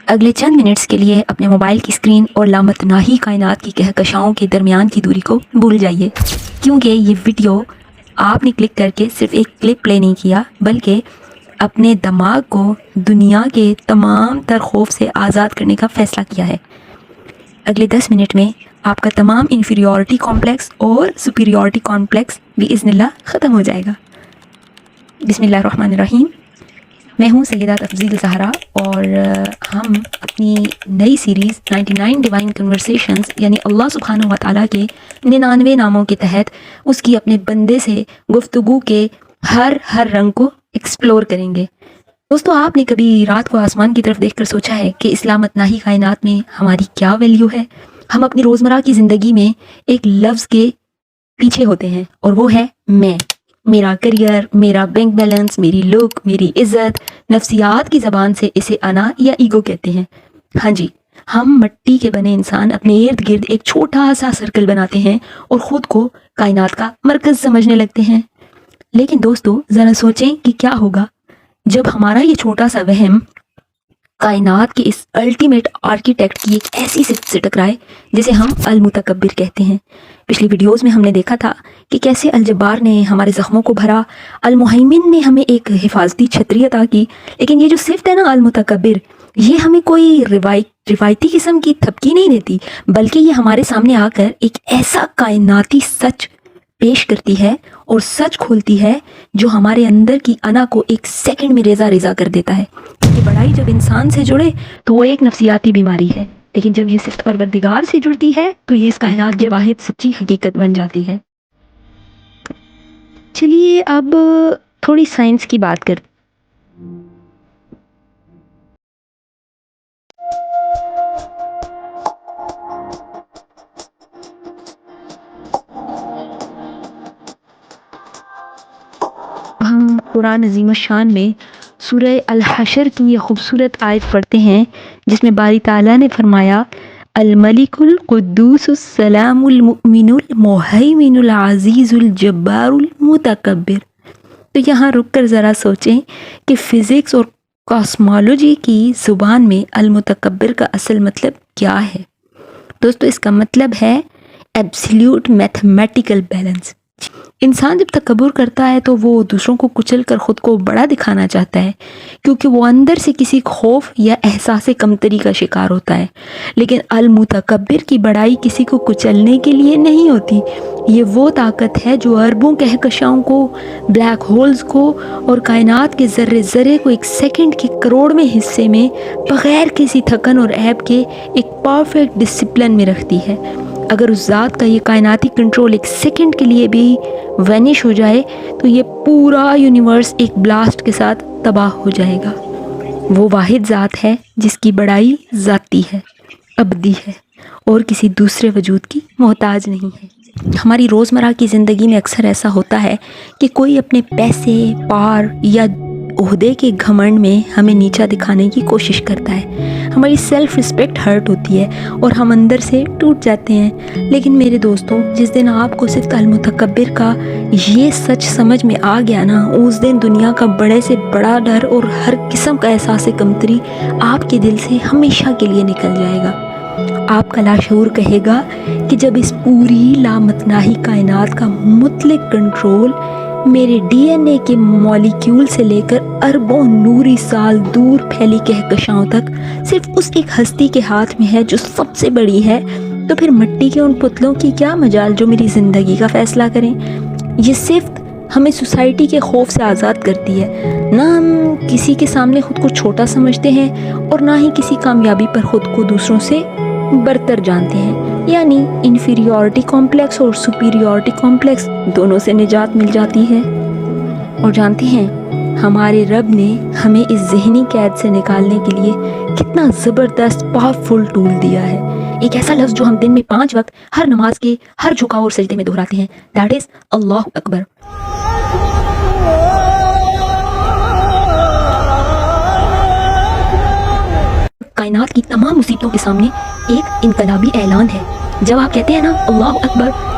اگلے چند منٹس کے لیے اپنے موبائل کی اسکرین اور لامتناہی کائنات کی کہکشاؤں کے درمیان کی دوری کو بھول جائیے، کیونکہ یہ ویڈیو آپ نے کلک کر کے صرف ایک کلپ پلے نہیں کیا، بلکہ اپنے دماغ کو دنیا کے تمام تر خوف سے آزاد کرنے کا فیصلہ کیا ہے۔ اگلے 10 منٹ میں آپ کا تمام انفیریورٹی کمپلیکس اور سپیریورٹی کمپلیکس باذن اللہ ختم ہو جائے گا۔ بسم اللہ الرحمن الرحیم۔ میں ہوں سیدہ تفضیل زہرا، اور ہم اپنی نئی سیریز 99 ڈیوائن کنورسیشنز یعنی اللہ سبحانہ و تعالیٰ کے 99 ناموں کے تحت اس کی اپنے بندے سے گفتگو کے ہر رنگ کو ایکسپلور کریں گے۔ دوستو، آپ نے کبھی رات کو آسمان کی طرف دیکھ کر سوچا ہے کہ اس لامتناہی کائنات میں ہماری کیا ویلیو ہے؟ ہم اپنی روزمرہ کی زندگی میں ایک لفظ کے پیچھے ہوتے ہیں، اور وہ ہے میں، میرا کریئر، میرا بینک بیلنس، میری لک، میری عزت۔ نفسیات کی زبان سے اسے انا یا ایگو کہتے ہیں۔ ہاں جی، ہم مٹی کے بنے انسان اپنے ارد گرد ایک چھوٹا سا سرکل بناتے ہیں اور خود کو کائنات کا مرکز سمجھنے لگتے ہیں۔ لیکن دوستو، ذرا سوچیں کہ کیا ہوگا جب ہمارا یہ چھوٹا سا وہم کائنات کے اس الٹیمیٹ آرکیٹیکٹ کی ایک ایسی صفت سے ٹکرائے جسے ہم المتکبر کہتے ہیں۔ پچھلی ویڈیوز میں ہم نے دیکھا تھا کہ کیسے الجبار نے ہمارے زخموں کو بھرا، المہیمن نے ہمیں ایک حفاظتی چھتری عطا کی، لیکن یہ جو صفت ہے نا المتکبر، یہ ہمیں کوئی روایتی قسم کی تھپکی نہیں دیتی، بلکہ یہ ہمارے سامنے آ کر ایک ایسا کائناتی سچ پیش کرتی ہے اور سچ کھولتی ہے جو ہمارے اندر کی انا کو ایک سیکنڈ میں ریزہ کر دیتا ہے۔ یہ بڑائی جب انسان سے جڑے تو وہ ایک نفسیاتی بیماری ہے، لیکن جب یہ صفت پروردگار سے جڑتی ہے تو یہ اس کائنات کی واحد سچی حقیقت بن جاتی ہے۔ چلیے اب تھوڑی سائنس کی بات کرتے ہیں۔ ہم قرآن عظیم الشان میں سورہ الحشر کی یہ خوبصورت آیت پڑھتے ہیں جس میں باری تعالیٰ نے فرمایا، الملک القدوس السلام المؤمن المہیمن العزیز الجبار المتکبر۔ تو یہاں رک کر ذرا سوچیں کہ فزکس اور کاسمالوجی کی زبان میں المتکبر کا اصل مطلب کیا ہے؟ دوستو، اس کا مطلب ہے ایبسلیوٹ میتھمیٹیکل بیلنس۔ انسان جب تکبر کرتا ہے تو وہ دوسروں کو کچل کر خود کو بڑا دکھانا چاہتا ہے، کیونکہ وہ اندر سے کسی خوف یا احساس کمتری کا شکار ہوتا ہے۔ لیکن المتکبر کی بڑائی کسی کو کچلنے کے لیے نہیں ہوتی، یہ وہ طاقت ہے جو اربوں کہکشاؤں کو، بلیک ہولز کو اور کائنات کے ذرے ذرے کو ایک سیکنڈ کے کروڑویں حصے میں بغیر کسی تھکن اور عیب کے ایک پرفیکٹ ڈسپلن میں رکھتی ہے۔ اگر اس ذات کا یہ کائناتی کنٹرول ایک سیکنڈ کے لیے بھی وینش ہو جائے تو یہ پورا یونیورس ایک بلاسٹ کے ساتھ تباہ ہو جائے گا۔ وہ واحد ذات ہے جس کی بڑائی ذاتی ہے، ابدی ہے اور کسی دوسرے وجود کی محتاج نہیں ہے۔ ہماری روزمرہ کی زندگی میں اکثر ایسا ہوتا ہے کہ کوئی اپنے پیسے، پار یا عہدے کے گھمنڈ میں ہمیں نیچا دکھانے کی کوشش کرتا ہے۔ ہماری سیلف رسپیکٹ ہرٹ ہوتی ہے اور ہم اندر سے ٹوٹ جاتے ہیں۔ لیکن میرے دوستوں، جس دن آپ کو صرف المتکبر کا یہ سچ سمجھ میں آ گیا نا، اس دن دنیا کا بڑے سے بڑا ڈر اور ہر قسم کا احساس کمتری آپ کے دل سے ہمیشہ کے لیے نکل جائے گا۔ آپ کا لاشعور کہے گا کہ جب اس پوری لامتناہی کائنات کا مطلق کنٹرول میرے ڈی این اے کے مالیکیول سے لے کر اربوں نوری سال دور پھیلی کہکشاؤں تک صرف اس ایک ہستی کے ہاتھ میں ہے جو سب سے بڑی ہے، تو پھر مٹی کے ان پتلوں کی کیا مجال جو میری زندگی کا فیصلہ کریں؟ یہ صفت ہمیں سوسائٹی کے خوف سے آزاد کرتی ہے۔ نہ ہم کسی کے سامنے خود کو چھوٹا سمجھتے ہیں اور نہ ہی کسی کامیابی پر خود کو دوسروں سے برتر جانتے ہیں، یعنی انفیریورٹی کمپلیکس اور سپیریورٹی کمپلیکس دونوں سے نجات مل جاتی ہے۔ اور جانتے ہیں ہمارے رب نے ہمیں اس ذہنی قید سے نکالنے کے لیے کتنا زبردست پاورفل ٹول دیا ہے، ایک ایسا لفظ جو ہم دن میں 5 وقت ہر نماز کے ہر جھکاؤ اور سجدے میں دہراتے ہیں، دیٹ از اللہ اکبر۔ کائنات کی تمام مصیبتوں کے سامنے ایک انقلابی اعلان ہے۔ جب آپ کہتے ہیں نا اللہ اکبر،